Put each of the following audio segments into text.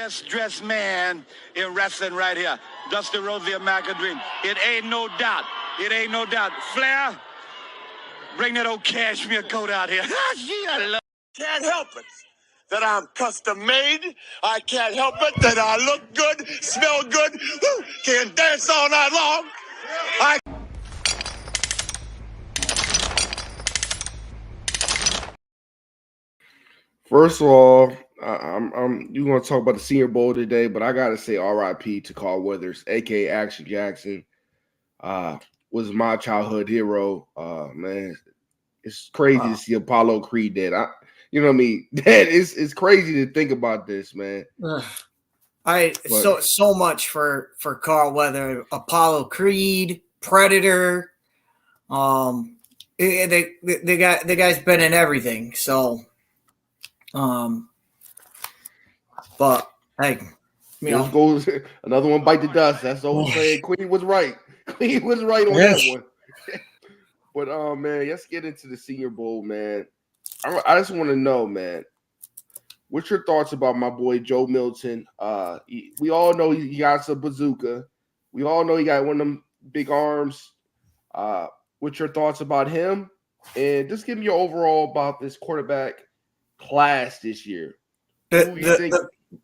best dressed man in wrestling right here. Dusty Rhodes, the American Dream. It ain't no doubt. It ain't no doubt. Flair, bring that old cashmere coat out here. Gee, I love. Can't help it that I'm custom made. I can't help it that I look good, smell good, can dance all night long. First of all, you're gonna talk about the Senior Bowl today, but I gotta say R.I.P. to Carl Weathers, aka Action Jackson. Was my childhood hero. Man, it's crazy to see Apollo Creed dead. You know what I mean? That it's crazy to think about this, man. So much for Carl Weathers, Apollo Creed, Predator. The guy's been in everything. So, but hey, goes another one bite the dust. That's the whole saying. Queen was right. Queen was right on that one. But man, let's get into the Senior Bowl, man. I just want to know, man, what's your thoughts about my boy Joe Milton? We all know he got some bazooka. We all know he got one of them big arms. What's your thoughts about him? And just give me your overall about this quarterback class this year.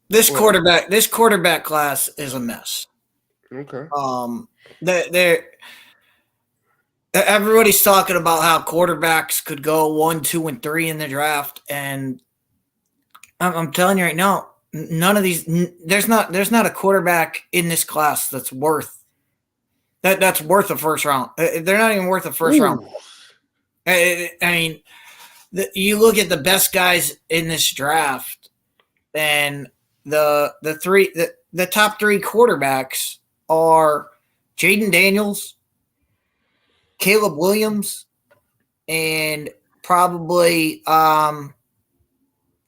This quarterback class is a mess. Okay. Everybody's talking about how quarterbacks could go 1, 2, and 3 in the draft, and I'm telling you right now, none of these. There's not a quarterback in this class that's worth a first round. They're not even worth a first round. I mean, you look at the best guys in this draft, and the top 3 quarterbacks are Jaden Daniels, Caleb Williams, and probably Michael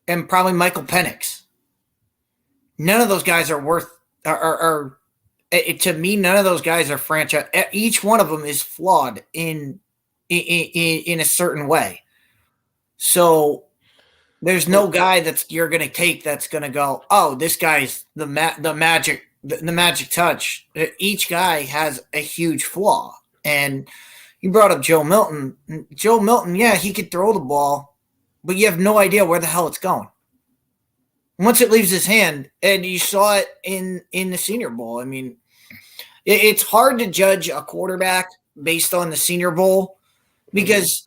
Penix. None of those guys are worth to me. None of those guys are franchise. Each one of them is flawed in a certain way. So there's no guy you're going to take that's going to go, oh, this guy's the magic touch. Each guy has a huge flaw. And you brought up Joe Milton. Joe Milton, yeah, he could throw the ball, but you have no idea where the hell it's going. Once it leaves his hand, and you saw it in the Senior Bowl. I mean, it's hard to judge a quarterback based on the Senior Bowl because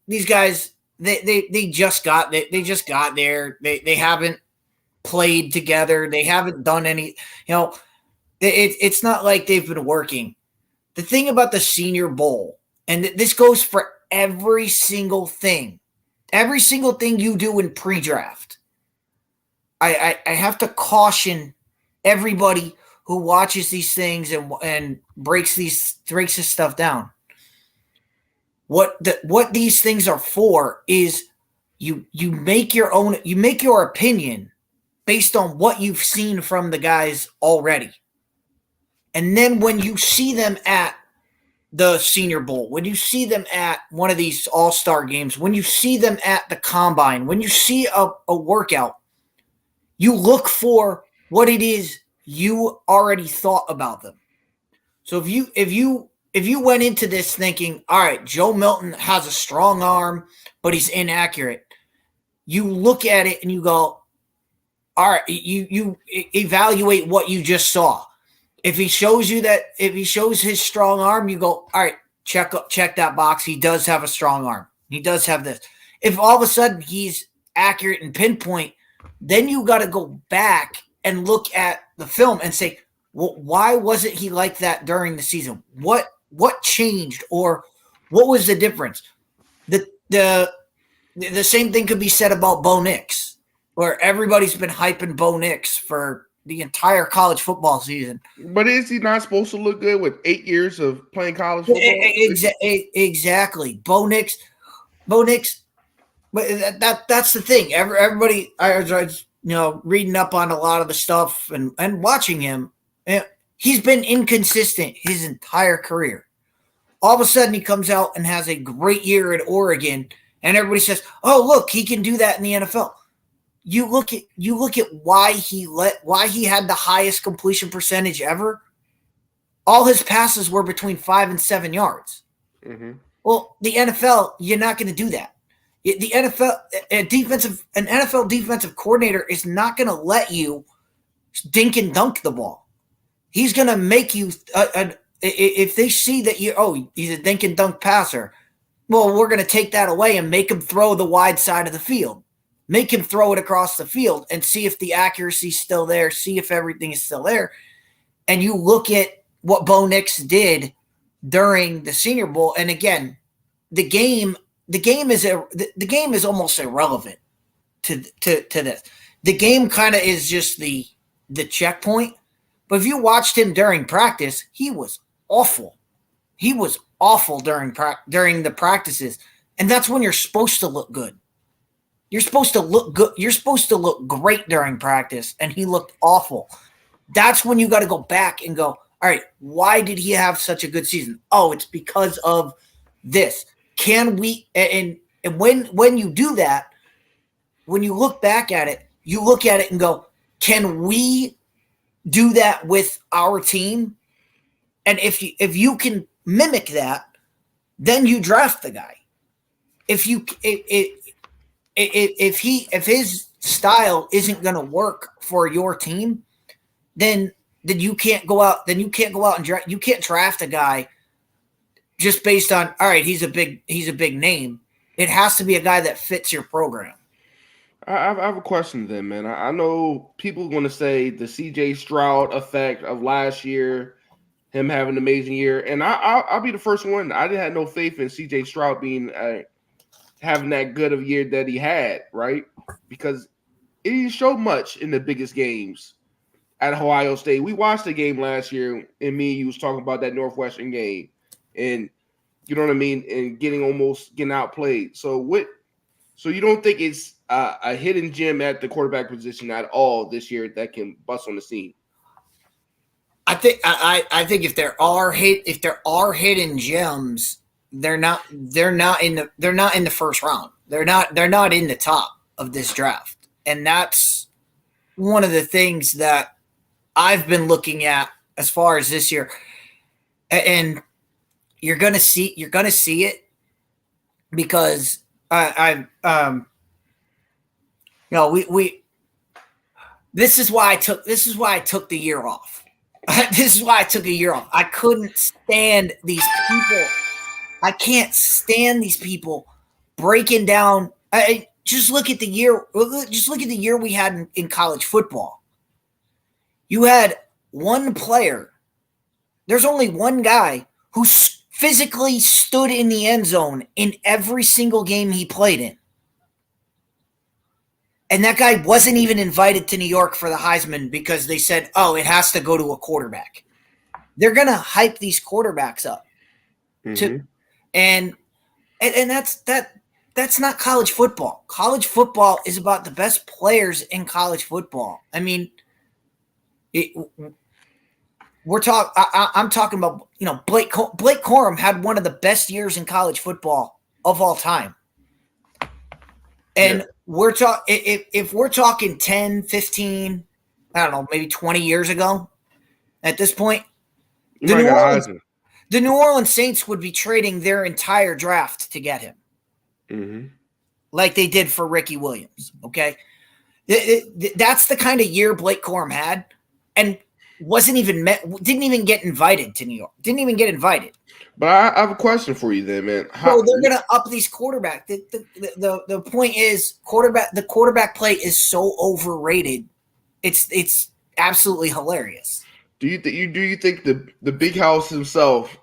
these guys they just got there. They haven't played together. They haven't done any. It's not like they've been working. The thing about the Senior Bowl, and this goes for every single thing you do in pre-draft. I have to caution everybody who watches these things and breaks this stuff down. What these things are for is you make your opinion based on what you've seen from the guys already. And then when you see them at the Senior Bowl, when you see them at one of these all-star games, when you see them at the combine, when you see a workout, you look for what it is you already thought about them. So if you went into this thinking, all right, Joe Milton has a strong arm, but he's inaccurate, you look at it and you go, all right, you evaluate what you just saw. If he shows his strong arm, you go, all right, check that box. He does have a strong arm. He does have this. If all of a sudden he's accurate and pinpoint, then you got to go back and look at the film and say, well, why wasn't he like that during the season? What changed, or what was the difference? The same thing could be said about Bo Nix, where everybody's been hyping Bo Nix for the entire college football season. But is he not supposed to look good with 8 years of playing college football? Exactly. Bo Nix. But that's the thing. Everybody, I was reading up on a lot of the stuff and watching him. He's been inconsistent his entire career. All of a sudden, he comes out and has a great year at Oregon, and everybody says, "Oh, look, he can do that in the NFL." you look at why he had the highest completion percentage ever. All his passes were between 5 and 7 yards. Mm-hmm. Well, the NFL, you're not going to do that. The NFL, an NFL defensive coordinator is not going to let you dink and dunk the ball. He's going to make you if they see that he's a dink and dunk passer. Well, we're going to take that away and make him throw the wide side of the field. Make him throw it across the field and see if the accuracy's still there, see if everything is still there. And you look at what Bo Nix did during the Senior Bowl, and again, the game is almost irrelevant to this. The game kind of is just the checkpoint. But if you watched him during practice, he was awful. He was awful during the practices, and that's when you're supposed to look good. You're supposed to look good. You're supposed to look great during practice, and he looked awful. That's when you got to go back and go, all right, why did he have such a good season? Oh, it's because of this. Can we and when you do that, when you look back at it, you look at it and go, can we do that with our team? And if you can mimic that, then you draft the guy. If his style isn't going to work for your team, then you can't go out. Then you can't go out and draft. You can't draft a guy just based on, all right, he's a big name. It has to be a guy that fits your program. I have a question then, man. I know people want to say the C.J. Stroud effect of last year, him having an amazing year, and I'll be the first one. I didn't have no faith in C.J. Stroud being having that good of a year that he had, right? Because he didn't show much in the biggest games at Ohio State. We watched the game last year, and me and you was talking about that Northwestern game, and you know what I mean, and getting outplayed. So you don't think it's a hidden gem at the quarterback position at all this year that can bust on the scene? I think if there are hidden gems, they're not in the first round. They're not in the top of this draft. And that's one of the things that I've been looking at as far as this year. And you're gonna see it because this is why I took the year off. This is why I took a year off. I couldn't stand these people. I can't stand these people breaking down. Just look at the year. Just look at the year we had in college football. You had one player. There's only one guy who physically stood in the end zone in every single game he played in. And that guy wasn't even invited to New York for the Heisman because they said, oh, it has to go to a quarterback. They're going to hype these quarterbacks up. Mm-hmm. And that's not college football. College footbable is about the best players in college football. I mean, I'm talking about, Blake Corum had one of the best years in college football of all time. And if we're talking 10, 15, I don't know, maybe 20 years ago at this point, the New Orleans Saints would be trading their entire draft to get him. Mm-hmm. Like they did for Ricky Williams, okay? That's the kind of year Blake Corum had, and didn't even get invited to New York. Didn't even get invited. But I have a question for you then, man. So they're going to up these quarterbacks. The point is the quarterback play is so overrated. It's absolutely hilarious. Do you think the big house himself?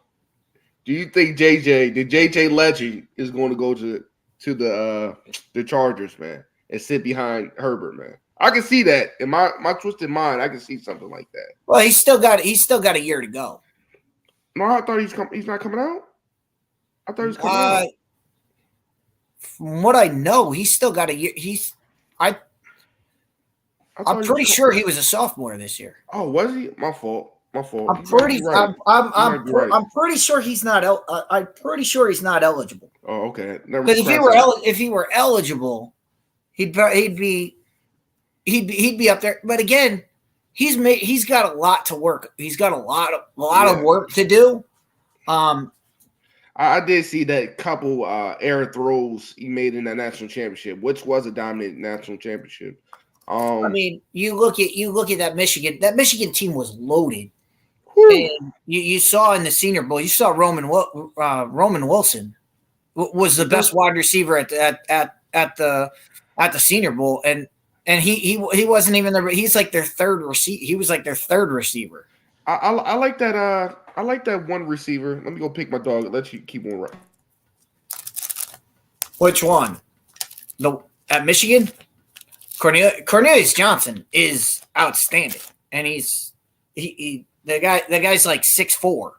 Do you think the JJ legend is going to go to the Chargers, man, and sit behind Herbert, man? I can see that in my twisted mind. I can see something like that. Well, he's still got a year to go. No, I thought he's not coming out. I thought he was coming out. From what I know, he's still got a year. I'm pretty sure he was a sophomore this year. Oh, was he? My fault. I'm pretty sure he's not. I'm pretty sure he's not eligible. Oh, okay. Because if he were eligible, he'd be he'd be up there. But again, he's got a lot to work. He's got a lot of work to do. I did see that couple air throws he made in that national championship, which was a dominant national championship. I mean, you look at that Michigan. That Michigan team was loaded, whew. and you saw in the Senior Bowl. You saw Roman Wilson was the best wide receiver at the Senior Bowl, and he wasn't even there. He's like their third receiver. He was like their third receiver. I like that. I like that one receiver. Let me go pick my dog. Let you keep on running. Which one? At Michigan, Cornelius Johnson is outstanding, and the guy's like 6'4".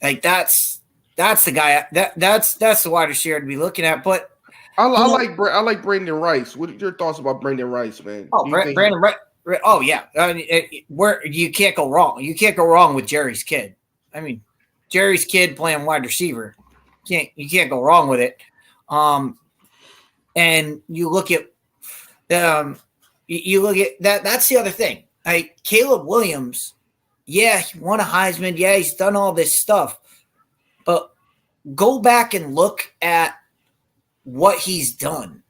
Like that's the guy that's the wide receiver to be looking at. But I like Brandon Rice. What are your thoughts about Brandon Rice, man? Oh, Brandon Rice. Oh yeah, I mean, where you can't go wrong. You can't go wrong with Jerry's kid. I mean, Jerry's kid playing wide receiver. You can't go wrong with it. And you look at you look at that. That's the other thing. Caleb Williams. Yeah, he won a Heisman. Yeah, he's done all this stuff. But go back and look at what he's done.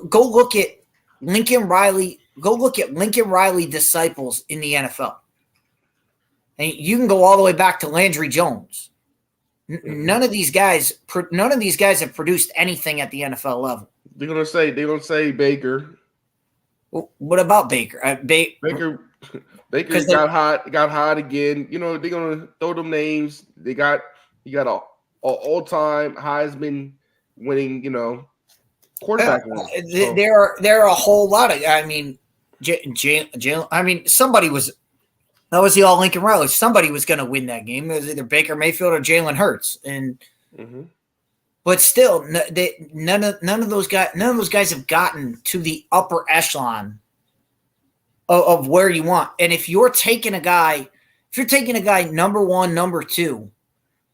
Go look at Lincoln Riley. Go look at Lincoln Riley disciples in the NFL. And you can go all the way back to Landry Jones. None of these guys have produced anything at the NFL level. They're gonna say Baker. Well, what about Baker? Baker got hot again. You know, they're gonna throw them names. He got a all-time Heisman winning, quarterback. There are a whole lot of. I mean, somebody was. That was the all Lincoln Riley. Somebody was going to win that game. It was either Baker Mayfield or Jalen Hurts, but still, none of those guys have gotten to the upper echelon of where you want. And if you're taking a guy number one, number two,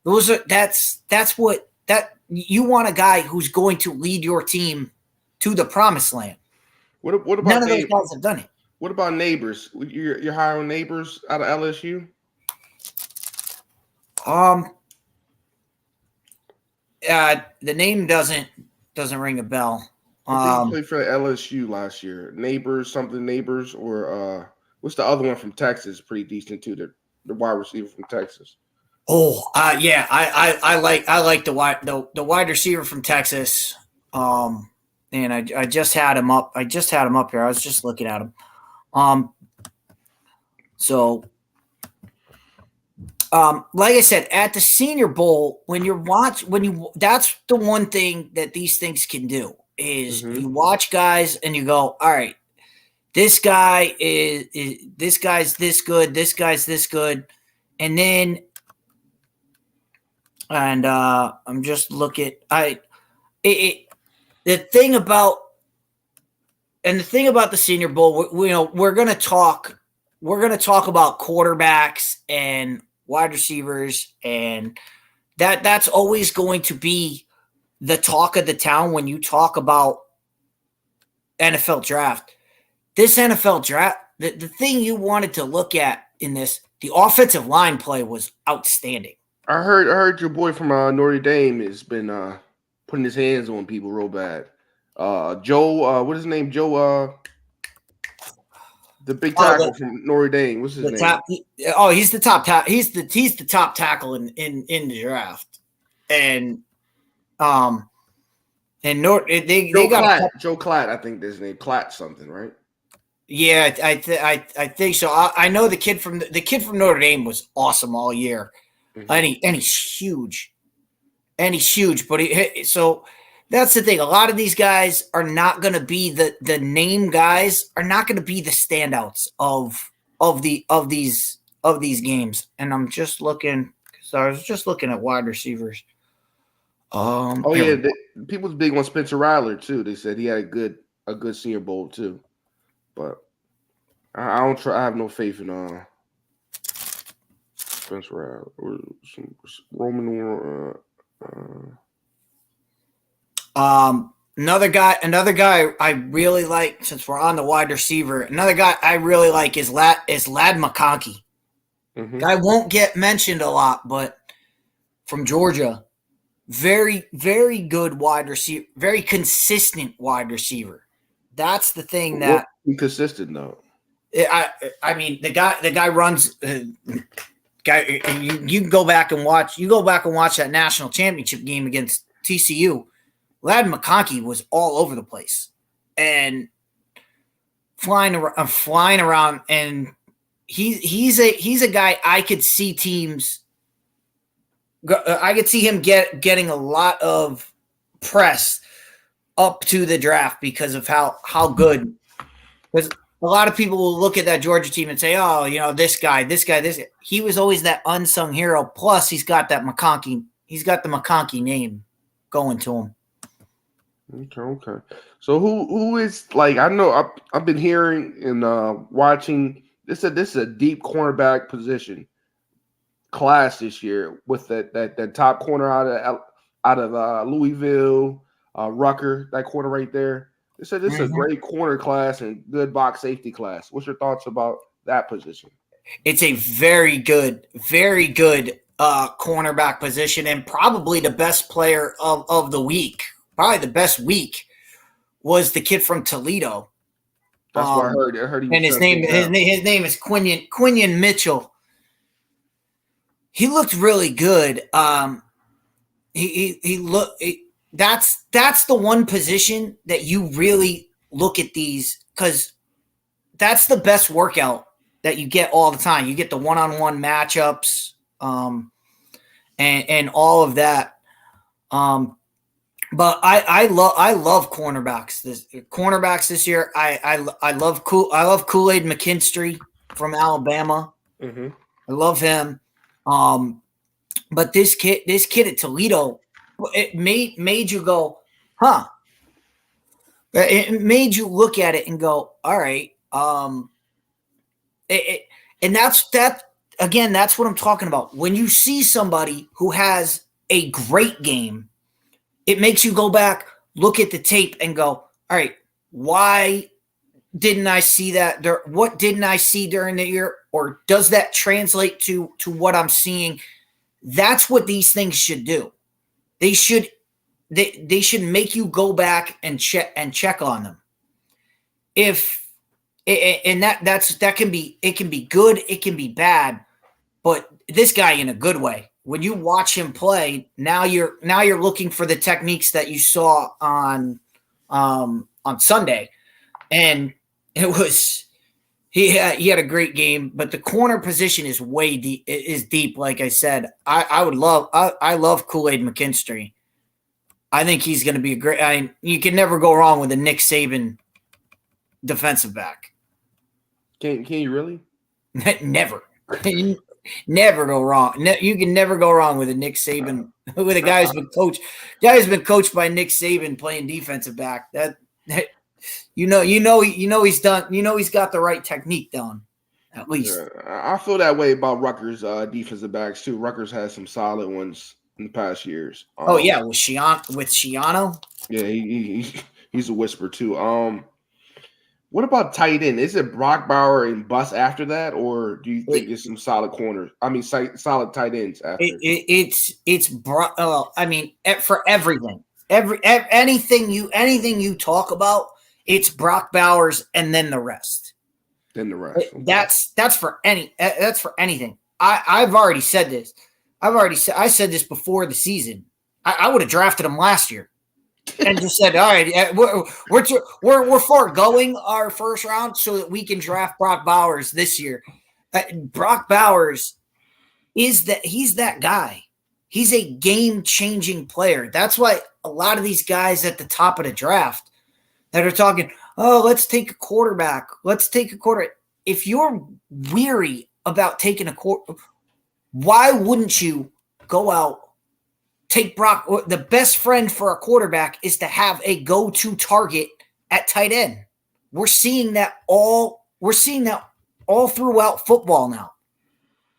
that's what you want, a guy who's going to lead your team to the promised land. What about none of those guys have done it? What about Neighbors? You're high on Neighbors out of LSU? The name doesn't ring a bell. I think he played for LSU last year. Neighbors, or what's the other one from Texas? Pretty decent too. The wide receiver from Texas. Oh, yeah, I like the wide receiver from Texas. And I just had him up. Here. I was just looking at him. Like I said, at the Senior Bowl, that's the one thing that these things can do is you watch guys and you go, all right, this guy this guy's this good, this guy's this good, and then, I'm just looking. The thing about the Senior Bowl, we're going to talk about quarterbacks and wide receivers, and that's always going to be the talk of the town when you talk about NFL draft. This NFL draft, the thing you wanted to look at in this, the offensive line play was outstanding. I heard your boy from Notre Dame has been putting his hands on people real bad. Joe, what is his name? Joe, the big tackle from Notre Dame. What's his name? He's the top he's the top tackle in the draft, and they got Joe Klatt. I think his name Klatt something, right? Yeah, I think so. I know the kid from Notre Dame was awesome all year, and he's huge, but so. That's the thing. A lot of these guys are not going to be the name guys, are not going to be the standouts of these games. And I'm just looking, because I was just looking at wide receivers. People's big on Spencer Rattler too. They said he had a good Senior Bowl too, but I don't try. I have no faith in Spencer Rattler or some Roman. Another guy I really like, since we're on the wide receiver, another guy I really like is Lad McConkey. Mm-hmm. Guy won't get mentioned a lot, but from Georgia, very, very good wide receiver, very consistent wide receiver. That's the thing that be consistent though. I mean, the guy runs. Guy, you can go back and watch. You go back and watch that national championship game against TCU. Lad McConkey was all over the place and flying around, and he's a guy I could see teams. I could see him getting a lot of press up to the draft because of how good. Because a lot of people will look at that Georgia team and say, "Oh, this guy." He was always that unsung hero. Plus, he's got that McConkey. He's got the McConkey name going to him. Okay. So who is, like, I know I've been hearing and watching. This is a deep cornerback position class this year with that top corner out of Louisville, Rucker, that corner right there. They said this is a great corner class and good box safety class. What's your thoughts about that position? It's a very good cornerback position, and probably the best player of the week. Probably the best week was the kid from Toledo. That's what I heard. I heard he was, and his name is Quinion Mitchell. He looked really good. He looked. That's the one position that you really look at these, because that's the best workout that you get all the time. You get the one-on-one matchups, and all of that. But I love cornerbacks. Cornerbacks this year. I love Kool-Aid McKinstry from Alabama. Mm-hmm. I love him. But this kid at Toledo, it made you go, huh? It made you look at it and go, all right. And that's again. That's what I'm talking about. When you see somebody who has a great game, it makes you go back, look at the tape, and go, all right, why didn't I see that? What didn't I see during the year? Or does that translate to what I'm seeing? That's what these things should do. They should make you go back and check on them. That can be good, it can be bad, but this guy in a good way. When you watch him play, now you're looking for the techniques that you saw on Sunday, and it was he had a great game. But the corner position is way deep. It is deep, like I said. I love Kool-Aid McKinstry. I think he's going to be a great. You can never go wrong with a Nick Saban defensive back. Can you really? Never. Never go wrong. You can never go wrong with a Nick Saban, with a guy who's been coached by Nick Saban playing defensive back. That he's done. He's got the right technique down, at least. Yeah, I feel that way about Rutgers defensive backs too. Rutgers has some solid ones in the past years. With Schiano. Yeah, he's a whisper too. What about tight end? Is it Brock Bauer and bust after that, or do you think it's some solid corners? I mean, solid tight ends after. For everything, anything you talk about, it's Brock Bowers and then the rest. Okay. That's for anything. I've already said this. I said this before the season. I would have drafted him last year. And just said, all right, we're foregoing our first round so that we can draft Brock Bowers this year. Brock Bowers he's that guy. He's a game-changing player. That's why a lot of these guys at the top of the draft that are talking, oh, let's take a quarterback. If you're weary about taking a quarterback, why wouldn't you go out? Take Brock. The best friend for a quarterback is to have a go-to target at tight end. We're seeing that all throughout football now.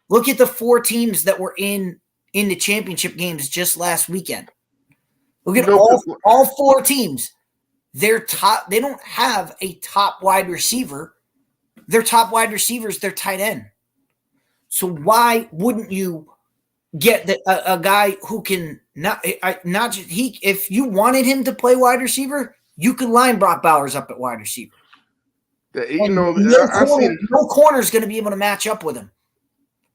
Look at the 4 teams that were in the championship games just last weekend. Look at all 4 teams. They don't have a top wide receiver. Their top wide receivers, their tight end. So why wouldn't you get a guy who can not just he? If you wanted him to play wide receiver, you could line Brock Bowers up at wide receiver. No corner is going to be able to match up with him.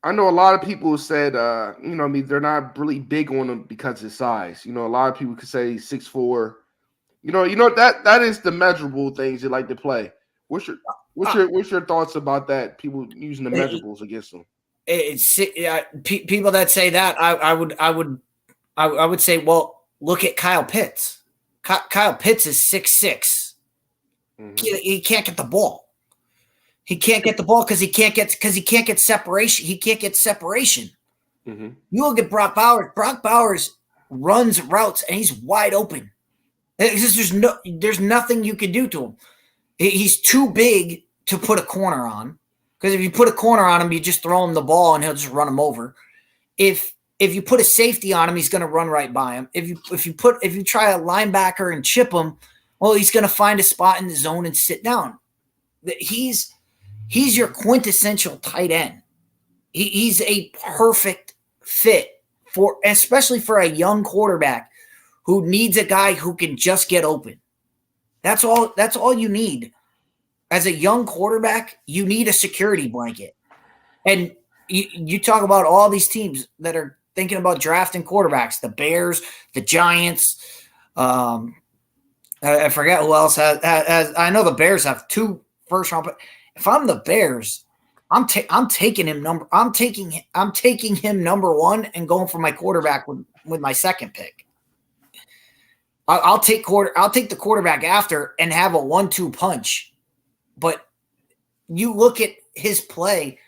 I know a lot of people said, they're not really big on him because of his size. A lot of people could say 6'4". That is the measurable things they like to play. What's your thoughts about that? People using the measurables against them. People that say that I would say, well, look at Kyle Pitts. Kyle Pitts is 6'6". Mm-hmm. He can't get the ball. He can't get the ball because he can't get separation. He can't get separation. Mm-hmm. You look at Brock Bowers. Brock Bowers runs routes and he's wide open. There's nothing you can do to him. He's too big to put a corner on. Because if you put a corner on him, you just throw him the ball and he'll just run him over. If you put a safety on him, he's going to run right by him. If you try a linebacker and chip him, well, he's going to find a spot in the zone and sit down. He's your quintessential tight end. He's a perfect fit especially for a young quarterback who needs a guy who can just get open. That's all you need. As a young quarterback, you need a security blanket. And you talk about all these teams that are thinking about drafting quarterbacks, the Bears, the Giants. I forget who else has. I know the Bears have 2 first round. But if I'm the Bears, I'm taking him I'm taking him number 1 and going for my quarterback with my second pick. I'll take the quarterback after and have a 1-2 punch. But you look at his play,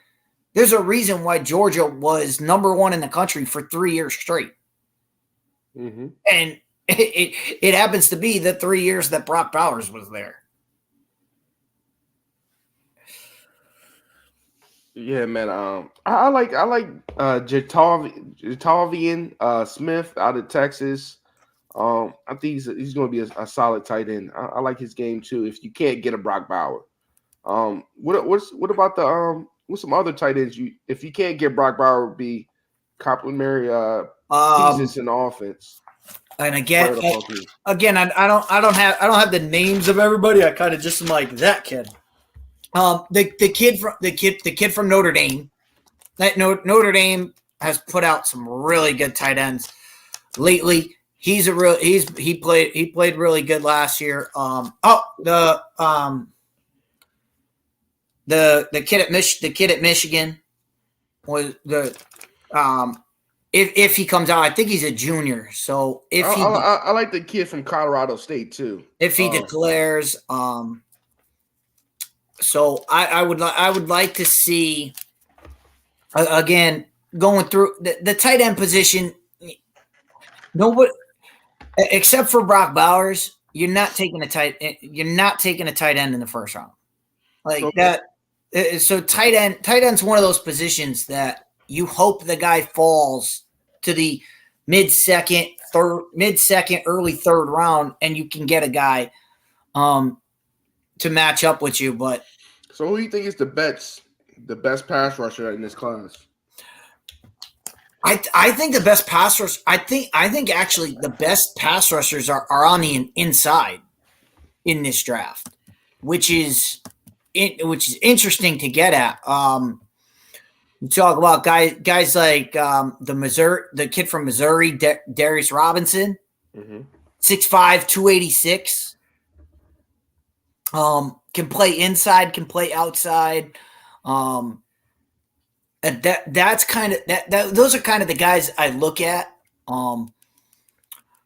there's a reason why Georgia was number 1 in the country for 3 years straight. Mm-hmm. And it happens to be the 3 years that Brock Bowers was there. Yeah, man. I like Jatavian Smith out of Texas. I think he's going to be a solid tight end. I like his game too. If you can't get a Brock Bauer, what about what's some other tight ends? If you can't get Brock Bauer, would be complimentary pieces in the offense. And again, I don't have the names of everybody. I kind of just am like that kid. The kid from Notre Dame. That Notre Dame has put out some really good tight ends lately. He played really good last year. The kid at Michigan was the if he comes out, I think he's a junior. So if I like the kid from Colorado State too. If he declares, so I would like to see again going through the tight end position. Nobody except for Brock Bowers, you're not taking a tight end in the first round like that. So tight end's one of those positions that you hope the guy falls to the mid-second, early third round, and you can get a guy to match up with you. But so who do you think is the best pass rusher in this class? I think the best pass rush. I think actually the best pass rushers are on the inside in this draft, which is interesting to get at. You talk about guys like the kid from Missouri, Darius Robinson, 6'5", 286. Can play inside, can play outside. That's kind of that. Those are kind of the guys I look at.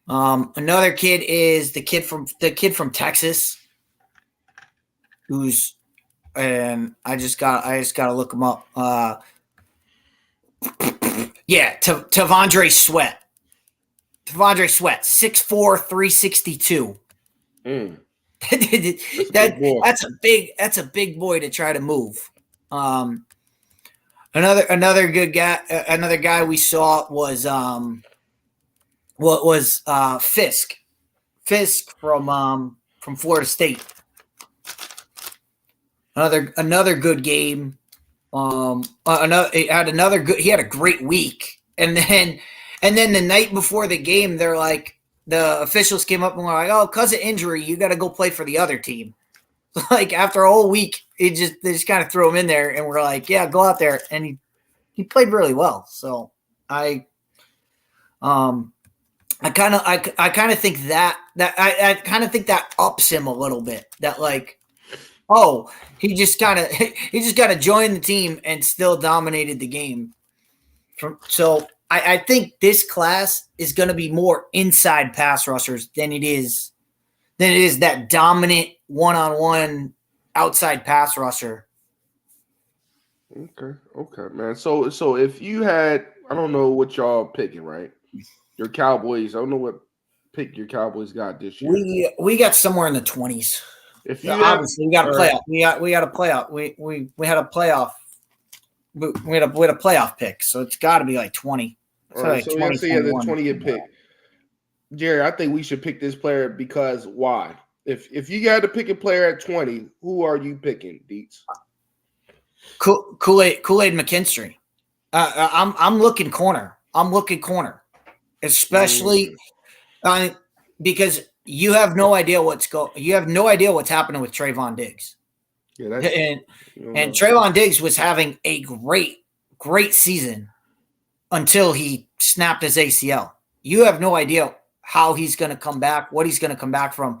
Another kid is the kid from Texas, who's, and I just gotta look him up. T'Vondre Sweat. 6'4", 362. That's a big boy to try to move. Another good guy. Another guy we saw was Fisk. Fisk from from Florida State. Another good game. He had a great week. And then the night before the game, they're like, the officials came up and were like, "Oh, because of injury, you got to go play for the other team." Like after a whole week, they just kind of threw him in there, and we're like, "Yeah, go out there." And he played really well. So I kind of think that ups him a little bit. That like, oh, he just got to join the team and still dominated the game. So I think this class is going to be more inside pass rushers than it is that dominant one-on-one outside pass rusher. Okay, man. So if you had, I don't know what y'all picking, right? Your Cowboys. I don't know what pick your Cowboys got this year. We got somewhere in the 20s. If you obviously we got a playoff. We got a playoff. We had a playoff. We had a playoff pick, so it's got to be like 20. All right, so let's say you have the 20th pick. Jerry, I think we should pick this player because why? If you had to pick a player at 20, who are you picking, Dietz? Kool-Aid McKinstry. I'm looking corner. Especially because you have no idea what's happening with Trayvon Diggs. Yeah, and Trayvon Diggs was having a great season until he snapped his ACL. You have no idea how he's going to come back, what he's going to come back from.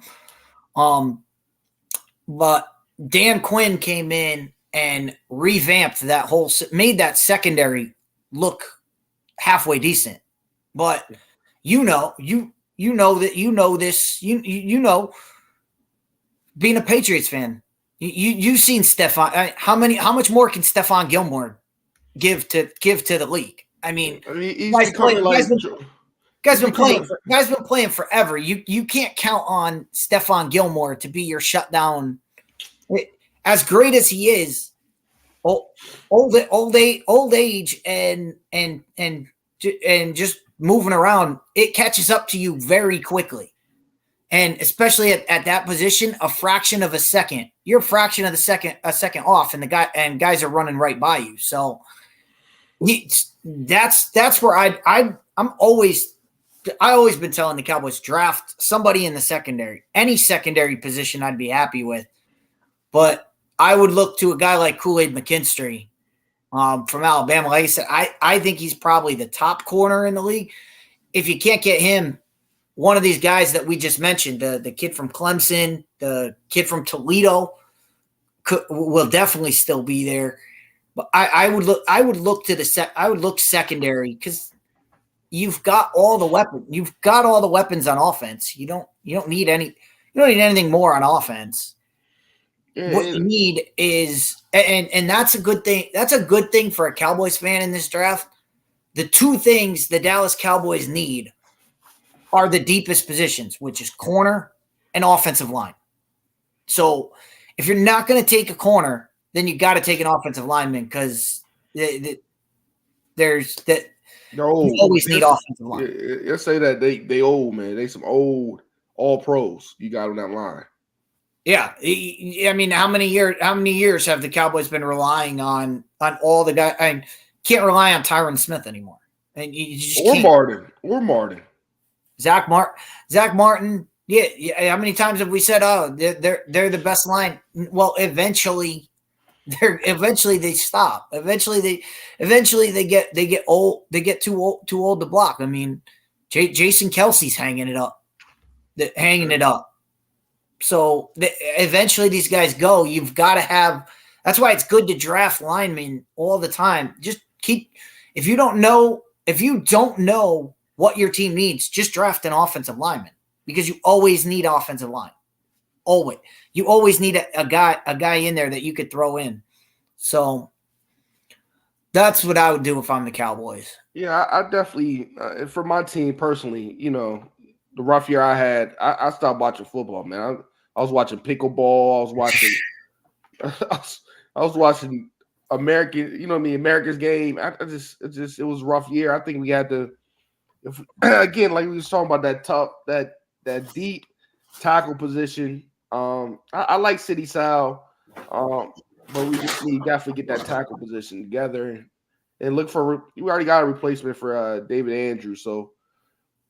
But Dan Quinn came in and revamped made that secondary look halfway decent. But you know being a Patriots fan, you've seen Stephon. How much more can Stephon Gilmore give to the league? I mean guy's been playing forever. You can't count on Stephon Gilmore to be your shutdown. As great as he is, old age and just moving around, it catches up to you very quickly. And especially at that position, a fraction of a second, you're a fraction of a second off, and guys are running right by you. So that's where I've always been telling the Cowboys, draft somebody in the secondary. Any secondary position I'd be happy with. But I would look to a guy like Kool-Aid McKinstry from Alabama. Like I said, I think he's probably the top corner in the league. If you can't get him, one of these guys that we just mentioned, the kid from Clemson, the kid from Toledo, will definitely still be there. But I would look secondary because you've got all the weapons. You've got all the weapons on offense. You don't need anything more on offense. Yeah, what you need is, and that's a good thing. That's a good thing for a Cowboys fan in this draft. The two things the Dallas Cowboys need are the deepest positions, which is corner and offensive line. So if you're not going to take a corner, then you got to take an offensive lineman because you always need offensive line. Let's say that they old, man. They some old all pros you got on that line. Yeah, I mean, how many years have the Cowboys been relying on all the guys? I can't rely on Tyron Smith anymore, and you just can't. Martin. Zach Martin. Yeah. How many times have we said, "Oh, they're the best line"? Well, eventually they stop. Eventually they get old. They get too old to block. I mean, Jason Kelsey's hanging it up. So eventually these guys go. You've got to have. That's why it's good to draft linemen all the time. Just if you don't know what your team needs, just draft an offensive lineman because you always need offensive line. Always, you always need a guy in there that you could throw in. So that's what I would do if I'm the Cowboys. Yeah, I definitely for my team personally, the rough year I had, I stopped watching football, man. I was watching pickleball. I was watching American, America's game. It was a rough year. I think we had to, again, like we was talking about that deep tackle position. I like City Sal, but we just need to definitely get that tackle position together and look for. We already got a replacement for David Andrews, so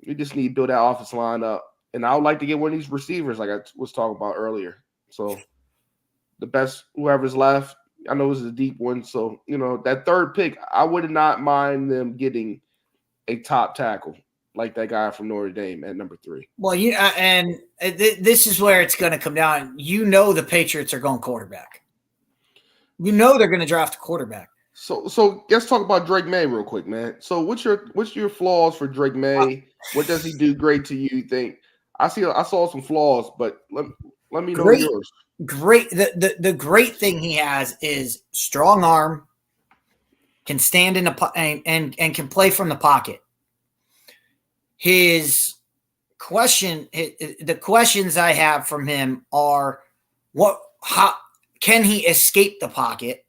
we just need to build that offense line up. And I would like to get one of these receivers, like I was talking about earlier. So the best, whoever's left, I know this is a deep one. So that third pick, I would not mind them getting a top tackle like that guy from Notre Dame at number 3. Well, this is where it's going to come down. The Patriots are going quarterback. They're going to draft a quarterback. So let's talk about Drake May real quick, man. So what's your flaws for Drake May? What does he do great to you think? I saw some flaws, but let me know yours. Great. The great thing he has is strong arm, can stand in and can play from the pocket. The questions I have from him are how can he escape the pocket?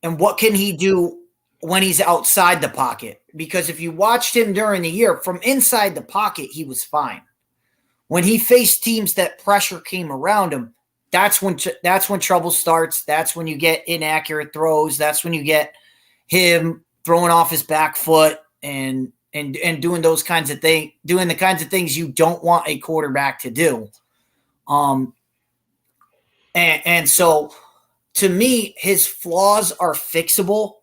And what can he do when he's outside the pocket? Because if you watched him during the year, from inside the pocket, he was fine. When he faced teams that pressure came around him, that's when trouble starts. That's when you get inaccurate throws. That's when you get him throwing off his back foot and doing those kinds of things, doing the kinds of things you don't want a quarterback to do. And so to me, his flaws are fixable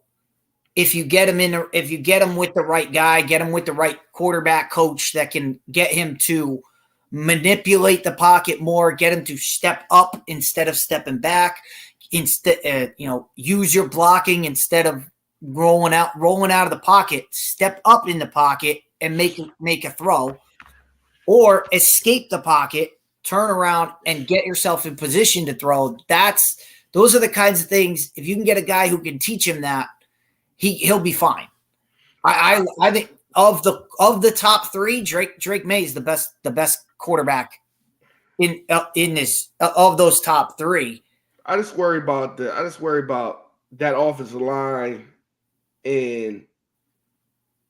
if you get him if you get him with the right guy, get him with the right quarterback coach that can get him to manipulate the pocket more, get him to step up instead of stepping back, use your blocking instead of rolling out of the pocket, step up in the pocket and make a throw, or escape the pocket, turn around and get yourself in position to throw. Those are the kinds of things. If you can get a guy who can teach him that, he'll be fine. I think of the top 3, Drake May is the best quarterback in this of those top 3. I just worry about that offensive line, and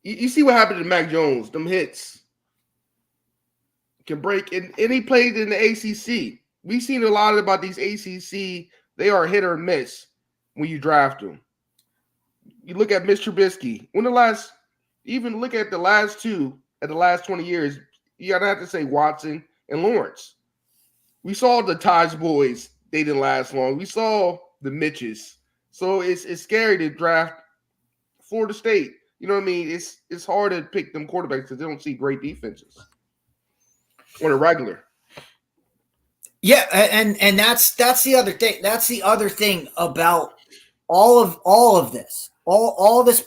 you see what happened to Mac Jones. Them hits can break, and he played in the ACC. We've seen a lot about these ACC. They are hit or miss when you draft them. You look at Mitch Trubisky. Even look at the last 2 at the last 20 years, you gotta have to say Watson and Lawrence. We saw the Taj boys; they didn't last long. We saw the Mitches, so it's scary to draft Florida State. You know what I mean? It's hard to pick them quarterbacks because they don't see great defenses on a regular. Yeah, and that's the other thing. That's the other thing about all of this. All this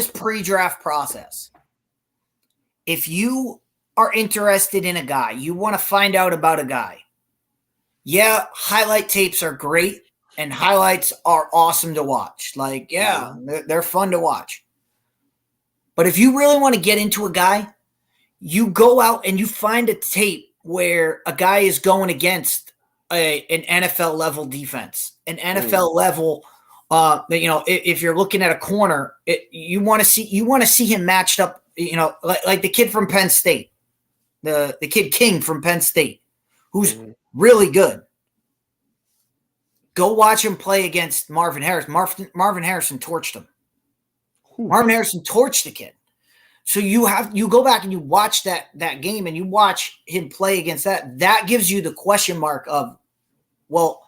pre-draft process. If you are interested in a guy, you want to find out about a guy. Yeah, highlight tapes are great and highlights are awesome to watch. Like, yeah, they're fun to watch. But if you really want to get into a guy, you go out and you find a tape where a guy is going against an NFL level defense, an NFL level. If you're looking at a corner, you want to see him matched up. Like the kid from Penn State, the kid King from Penn State, who's really good. Go watch him play against Marvin Harris. Marvin Harrison torched him. Marvin Harrison torched the kid. So you go back and you watch that game and you watch him play against that. That gives you the question mark of, well,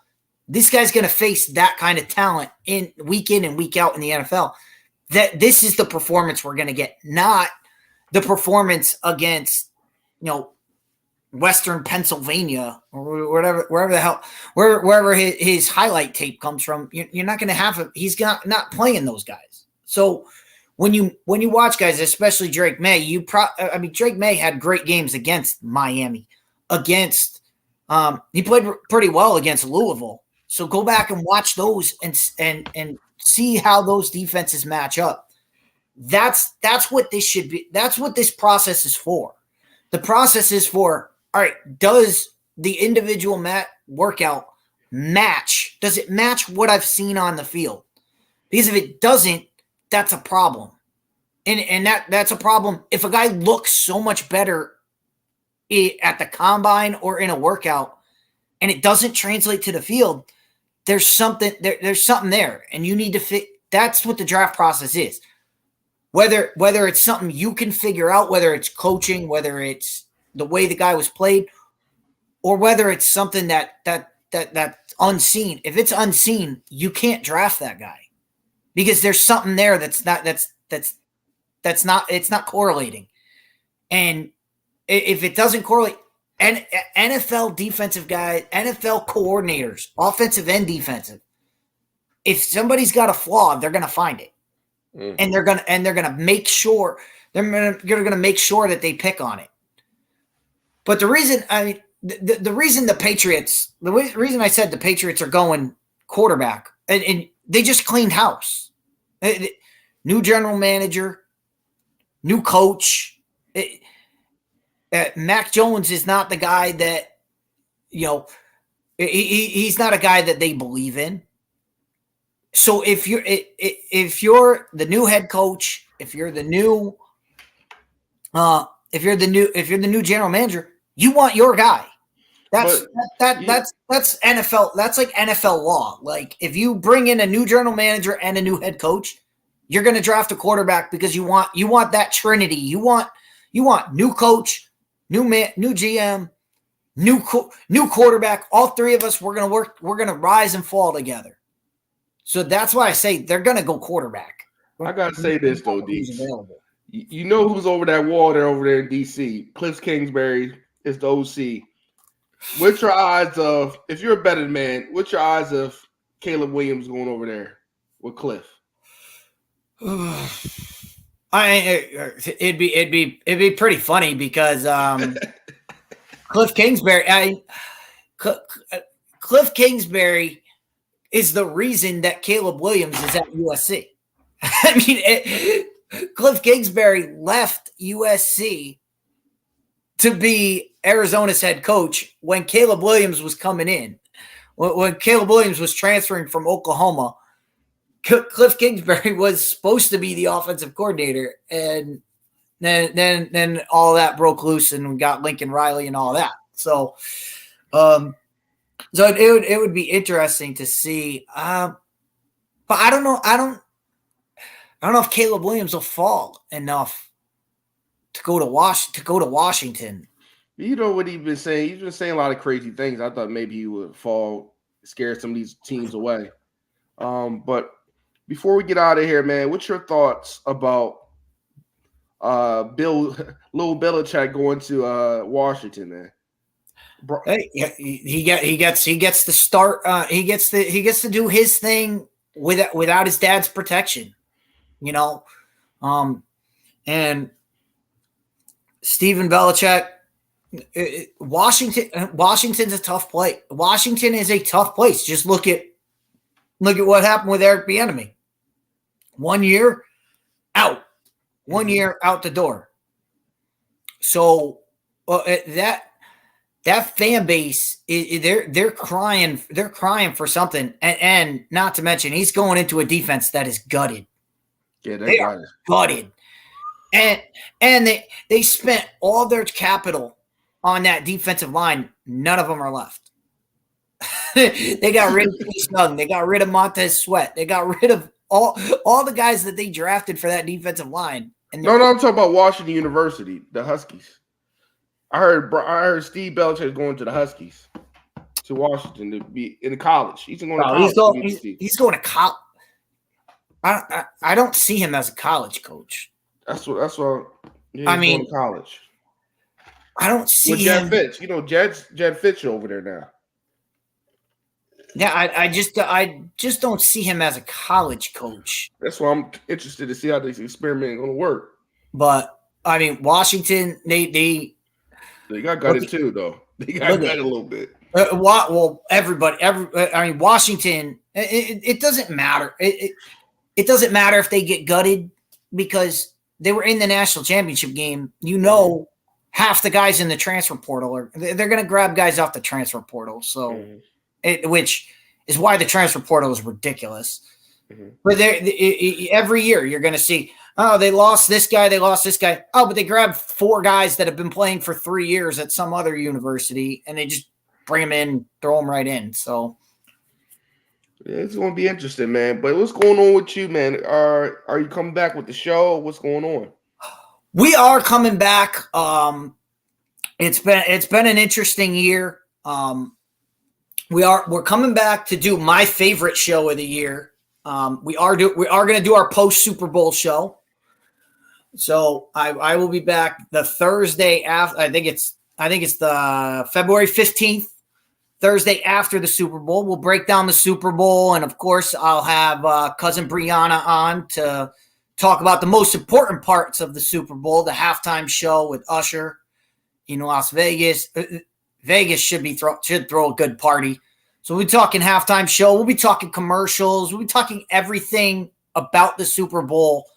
this guy's going to face that kind of talent in and week out in the NFL. That this is the performance we're going to get, not the performance against, Western Pennsylvania or wherever his highlight tape comes from. You're not going to have him. He's not playing those guys. So when you watch guys, especially Drake May, Drake May had great games against Miami, he played pretty well against Louisville. So go back and watch those and see how those defenses match up. That's what this should be. That's what this process is for. The process is for, all right, does the individual workout match? Does it match what I've seen on the field? Because if it doesn't, that's a problem. And that's a problem. If a guy looks so much better at the combine or in a workout and it doesn't translate to the field, there's something there, and you need to fit. That's what the draft process is. Whether it's something you can figure out, whether it's coaching, whether it's the way the guy was played, or whether it's something that's unseen. If it's unseen, you can't draft that guy because there's something there that's not correlating. And if it doesn't correlate, and NFL defensive guys, NFL coordinators, offensive and defensive, if somebody's got a flaw, they're going to find it. And they're gonna make sure that they pick on it. But the reason the reason I said the Patriots are going quarterback, and they just cleaned house. New general manager, new coach. Mac Jones is not the guy that, he's not a guy that they believe in. So if you're the new head coach, if you're the new general manager, you want your guy. That's NFL. That's like NFL law. Like if you bring in a new general manager and a new head coach, you're going to draft a quarterback because you want that trinity. You want new coach, new GM, new quarterback. All three of us, we're going to work. We're going to rise and fall together. So that's why I say they're going to go quarterback. I got to say this, though, Dietz. You know who's over that wall over there in D.C.? Cliff Kingsbury is the OC. What's your odds of, if you're a betting man, what's your odds of Caleb Williams going over there with Cliff? It'd be pretty funny because Cliff Kingsbury is the reason that Caleb Williams is at USC. I mean, Cliff Kingsbury left USC to be Arizona's head coach when Caleb Williams was coming in. When Caleb Williams was transferring from Oklahoma, Cliff Kingsbury was supposed to be the offensive coordinator, and then all that broke loose, and we got Lincoln Riley and all that. So, it would be interesting to see, but I don't know. I don't know if Caleb Williams will fall enough to go to Washington. You know what he's been saying? He's been saying a lot of crazy things. I thought maybe he would fall, scare some of these teams away. But before we get out of here, man, what's your thoughts about Bill Belichick going to Washington, man? Hey, he gets to start. He gets to do his thing without his dad's protection, and Stephen Belichick. Washington's a tough place. Washington is a tough place. Just look at what happened with Eric Bieniemy. 1 year out, 1 year out the door. So that fan base, they're crying for something, and not to mention he's going into a defense that is gutted. Yeah, they are gutted, and they spent all their capital on that defensive line. None of them are left. They got rid of Chase Young. They got rid of Montez Sweat. They got rid of all the guys that they drafted for that defensive line. And no, I'm talking about Washington University, the Huskies. I heard Steve Belichick is going to the Huskies, to Washington, to be in college. He's going to college. He's going to college. I don't see him as a college coach. That's what. Yeah, I mean, going to college. I don't see with him. Jed Fitch. Jed Fitch over there now. Yeah, I just don't see him as a college coach. That's why I'm interested to see how this experiment is going to work. But I mean, Washington, they got gutted too, though. They got gutted a little bit. Well, Washington. It doesn't matter. It doesn't matter if they get gutted because they were in the national championship game. Half the guys in the transfer portal they're going to grab guys off the transfer portal. So, which is why the transfer portal is ridiculous. Mm-hmm. But every year you're going to see, oh, they lost this guy. Oh, but they grabbed 4 guys that have been playing for 3 years at some other university, and they just bring him in, throw him right in. So yeah, it's gonna be interesting, man. But what's going on with you, man? Are you coming back with the show? What's going on? we are coming back. It's been an interesting year. We're coming back to do my favorite show of the year. We are going to do our post Super Bowl show. So I will be back the Thursday after. I think it's the February 15th, Thursday after the Super Bowl. We'll break down the Super Bowl, and of course, I'll have cousin Brianna on to talk about the most important parts of the Super Bowl, the halftime show with Usher in Las Vegas. Vegas should throw a good party. So we'll be talking halftime show. We'll be talking commercials. We'll be talking everything about the Super Bowl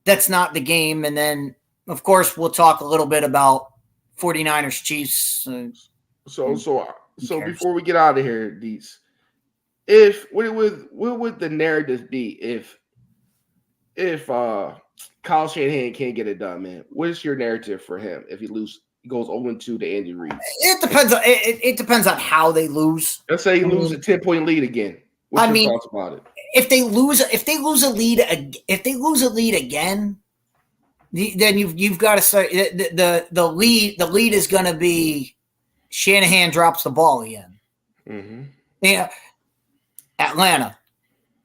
that's not the game. And then, of course, we'll talk a little bit about 49ers Chiefs. So before we get out of here, Dietz, what would the narrative be if Kyle Shanahan can't get it done, man? What is your narrative for him if he goes 0-2 to Andy Reid? It depends. It depends on how they lose. Let's say he loses a 10-point lead again. What's your thoughts about it? If they lose a lead again, then you've got to say the lead is going to be Shanahan drops the ball again. Mm-hmm. Yeah, Atlanta,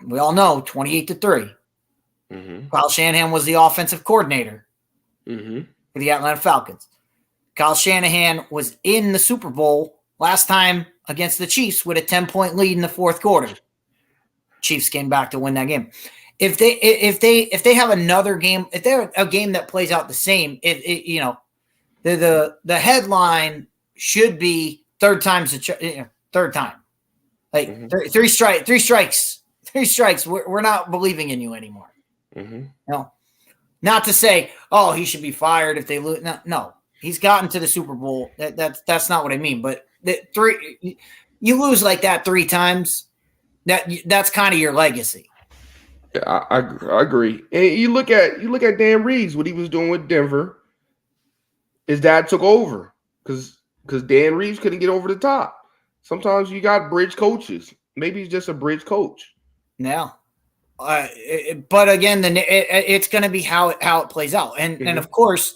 we all know 28-3. Mm-hmm. Kyle Shanahan was the offensive coordinator for the Atlanta Falcons. Kyle Shanahan was in the Super Bowl last time against the Chiefs with a 10-point lead in the fourth quarter. Chiefs came back to win that game. If they have another game, if they're a game that plays out the same, the headline should be third time. Like three strikes. We're not believing in you anymore. Mm-hmm. No, not to say, oh, he should be fired if they lose. No. He's gotten to the Super Bowl. That's not what I mean. But you lose like that 3 times. That's kind of your legacy. Yeah, I agree. And you look at Dan Reeves, what he was doing with Denver. His dad took over because Dan Reeves couldn't get over the top. Sometimes you got bridge coaches. Maybe he's just a bridge coach. Yeah. But again, it's going to be how it plays out, and of course.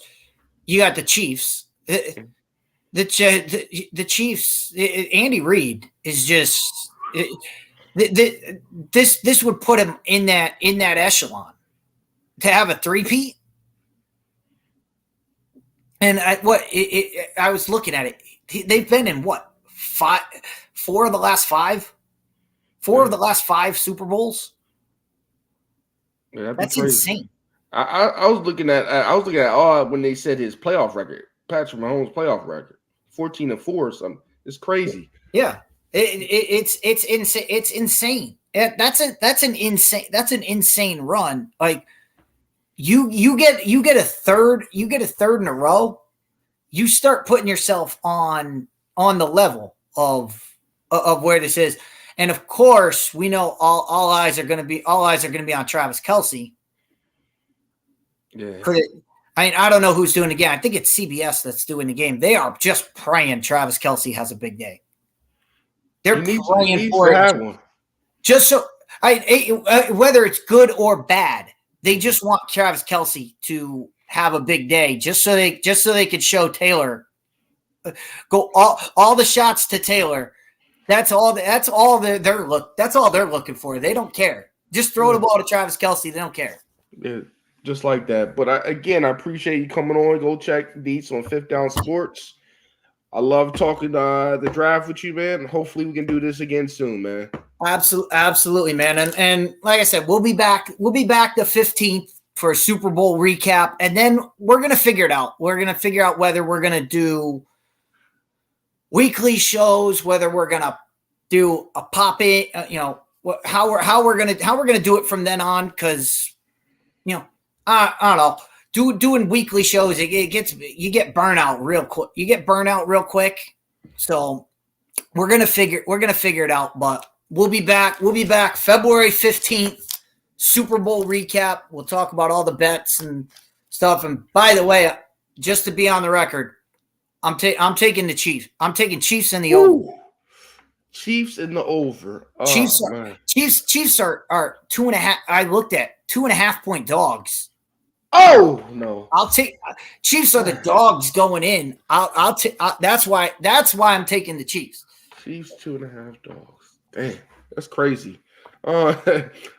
You got the Chiefs. The Chiefs. Andy Reid is just this would put him in that echelon to have a three-peat. And I was looking at it. They've been in what 4 of the last 5 Super Bowls. Yeah, that's insane. I was looking at when they said his playoff record, Patrick Mahomes' playoff record, 14-4 or something. It's crazy. Yeah, it's insane. It's insane. That's an insane run. Like you get a third in a row. You start putting yourself on the level of where this is, and of course we know all eyes are going to be on Travis Kelce. Yeah. I don't know who's doing the game. I think it's CBS that's doing the game. They are just praying Travis Kelce has a big day. They're praying for it. Just so whether it's good or bad, they just want Travis Kelce to have a big day, just so they could show Taylor go all the shots to Taylor. That's all they're looking for. They don't care. Just throw the ball to Travis Kelce. They don't care. Yeah. Just like that. But I appreciate you coming on. Go check Dietz on 5th Down Sports. I love talking the draft with you, man. Hopefully we can do this again soon, man. Absolutely, man. And like I said, we'll be back the 15th for a Super Bowl recap. And then we're going to figure it out. We're going to figure out whether we're going to do weekly shows, whether we're going to do a pop-in, how we're going to do it from then on. Cause I don't know. Doing weekly shows, you get burnout real quick. So we're gonna figure it out. But we'll be back. February 15th, Super Bowl recap. We'll talk about all the bets and stuff. And by the way, just to be on the record, I'm taking the Chiefs. I'm taking Chiefs in the over. Ooh. Chiefs in the over. Oh, Chiefs are 2.5. I looked at 2.5 point dogs. Oh no! I'll take Chiefs are the dogs going in. I'll take. That's why I'm taking the Chiefs. Chiefs 2.5 dogs. Damn, that's crazy.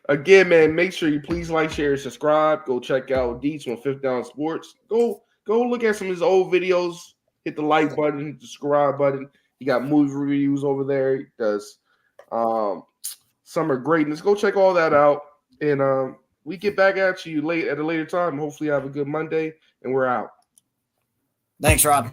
Again, man, make sure you please like, share, and subscribe. Go check out Dietz on Fifth Down Sports. Go look at some of his old videos. Hit the like button, hit the subscribe button. He got movie reviews over there. He does Summer Greatness. Go check all that out. And we get back at you at a later time. Hopefully you have a good Monday, and we're out. Thanks, Rob.